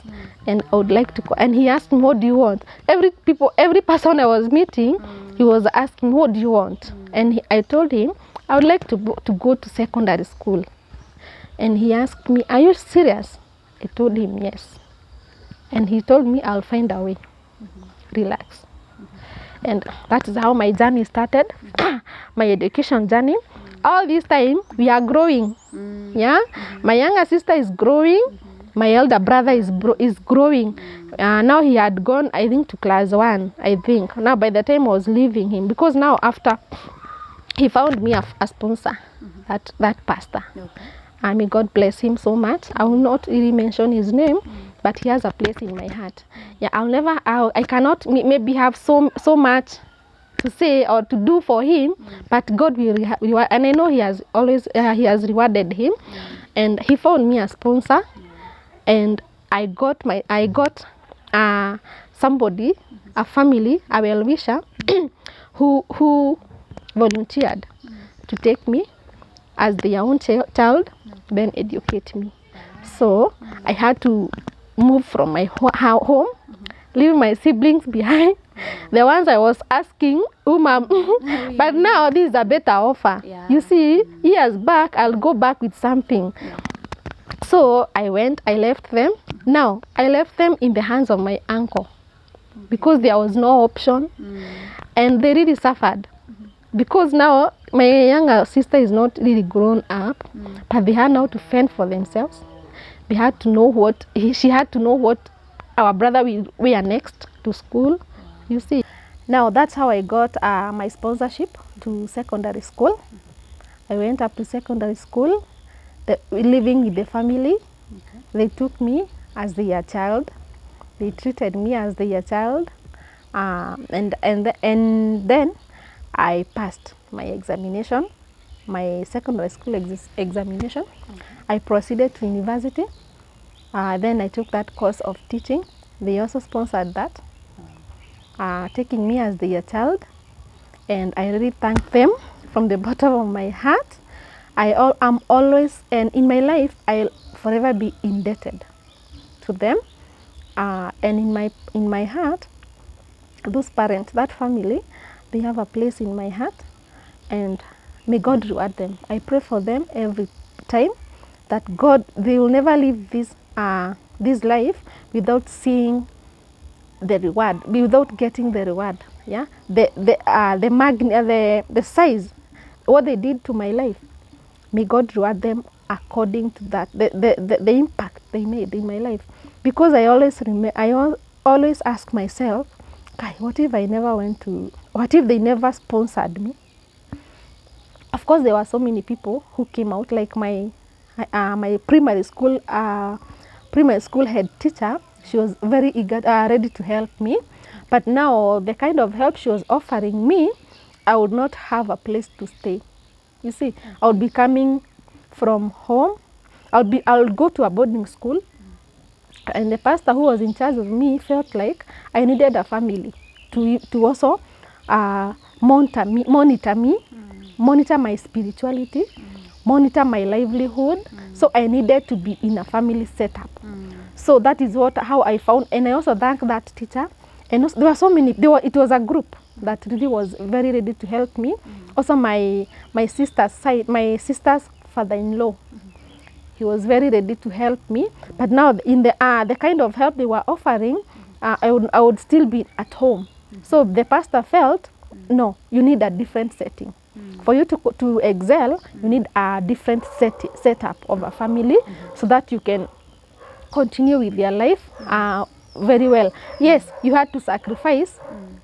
and I would like to go. And he asked me, what do you want? Every person I was meeting, he was asking, what do you want? And I told him, I would like to go to secondary school. And he asked me, are you serious? I told him, yes. And he told me, I'll find a way. Relax. And that is how my journey started, my education journey. All this time, we are growing. Yeah, my younger sister is growing. My elder brother is growing. Now he had gone, I think, to class 1, I think. Now by the time I was leaving him, because now after he found me a sponsor, that pastor. May God bless him so much. I will not really mention his name, but he has a place in my heart. Yeah, I cannot maybe have so much to say or to do for him, but God will reward, and I know he has rewarded him. And he found me a sponsor, and I got somebody, a family, a well-wisher, who volunteered to take me as their own child, then educate me. So I had to move from my home, leave my siblings behind, the ones I was asking, but now this is a better offer. You see, years back, I'll go back with something. So I left them. Now, I left them in the hands of my uncle, because there was no option, and they really suffered. Because now, my younger sister is not really grown up, but they had now to fend for themselves. They had to know she had to know what our brother will wear next to school, you see. Now, that's how I got my sponsorship to secondary school. I went up to secondary school, living with the family. They took me as their child. They treated me as their child. And then I passed my examination, my secondary school examination. I proceeded to university. Then I took that course of teaching. They also sponsored that, taking me as their child. And I really thank them from the bottom of my heart. I'm always, and in my life, I'll forever be indebted to them. And in my heart, those parents, that family, they have a place in my heart, and may God reward them. I pray for them every time that they will never leave this life without seeing the reward, without getting the reward. Yeah, the size, what they did to my life. May God reward them according to that, the impact they made in my life. Because I always ask myself, what if they never sponsored me? Of course, there were so many people who came out, like my primary school head teacher. She was very eager, ready to help me. But now the kind of help she was offering me, I would not have a place to stay. You see, I would be coming from home. I'll go to a boarding school, and the pastor who was in charge of me felt like I needed a family to also monitor me, monitor my spirituality, monitor my livelihood. So I needed to be in a family setup. So that is how I found, and I also thank that teacher. And also, there were so many. It was a group that really was very ready to help me. Also, my sister's side, my sister's father-in-law, he was very ready to help me. But now, in the kind of help they were offering, I would still be at home. So the pastor felt, no, you need a different setting. For you to excel, you need a different setup of a family, so that you can continue with your life very well. Yes, you had to sacrifice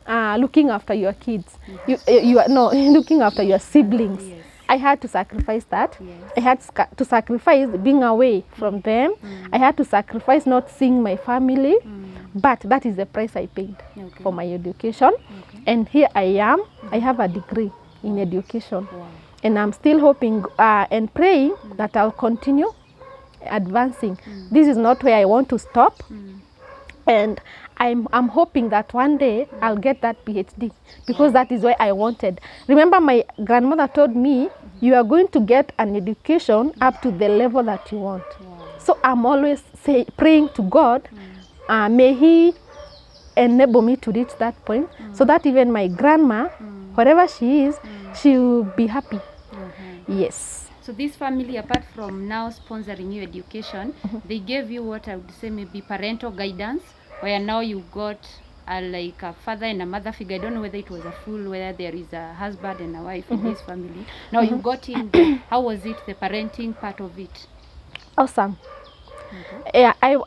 looking after your kids. You are no looking after your siblings. Yes. I had to sacrifice that. Yes. I had to sacrifice being away from them. I had to sacrifice not seeing my family. But that is the price I paid for my education. And here I am. I have a degree in education. Wow. And I'm still hoping and praying that I'll continue advancing. This is not where I want to stop. And I'm hoping that one day I'll get that PhD, because that is where I wanted. Remember, my grandmother told me, you are going to get an education up to the level that you want. So I'm always praying to God, may He enable me to reach that point, so that even my grandma, wherever she is, she will be happy. Yes. So this family, apart from now sponsoring you education, they gave you what I would say maybe parental guidance, where now you got like a father and a mother figure. I don't know whether it was a full, whether there is a husband and a wife in this family. Now you got in there. How was it, the parenting part of it? Awesome. Yeah, it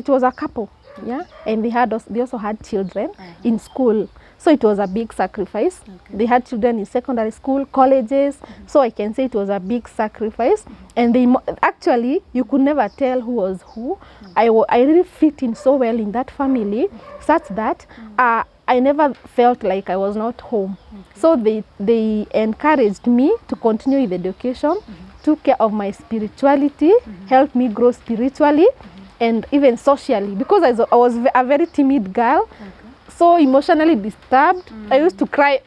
was a couple, yeah, and they also had children in school. So it was a big sacrifice. They had children in secondary school, colleges. So I can say it was a big sacrifice. And actually, you could never tell who was who. I really fit in so well in that family, such that I never felt like I was not home. So they encouraged me to continue with education, took care of my spirituality, helped me grow spiritually, and even socially, because I was a very timid girl. So emotionally disturbed. I used to cry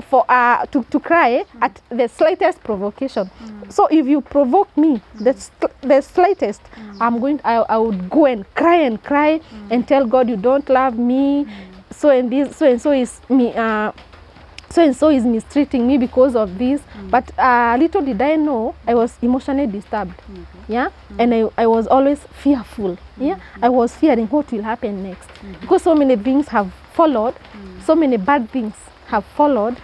to cry at the slightest provocation. So if you provoke me, the slightest, I would go and cry and tell God, you don't love me. So and so is me. So and so is mistreating me because of this. But little did I know, I was emotionally disturbed. Yeah, and I was always fearful. Yeah, I was fearing what will happen next, because so many things have followed, so many bad things have followed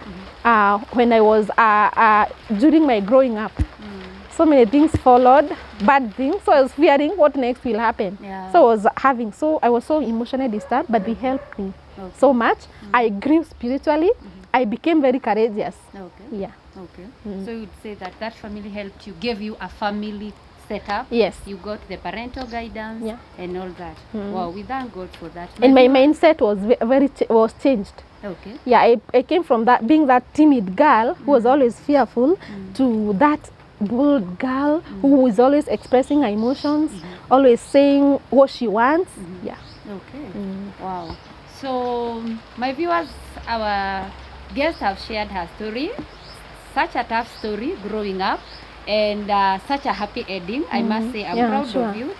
when I was during my growing up. So many things followed, bad things. So I was fearing what next will happen. So I was so emotionally disturbed, but they helped me so much. I grew spiritually. I became very courageous. Yeah. So you would say that family helped you, gave you a family setup. Yes. You got the parental guidance and all that. Wow, we thank God for that. And my mindset was changed. Yeah, I came from being that timid girl who was always fearful to that bold girl who is always expressing her emotions, always saying what she wants. Yeah. Wow. So my viewers, our guests have shared her story. Such a tough story growing up, and such a happy ending. I must say, I'm proud of you.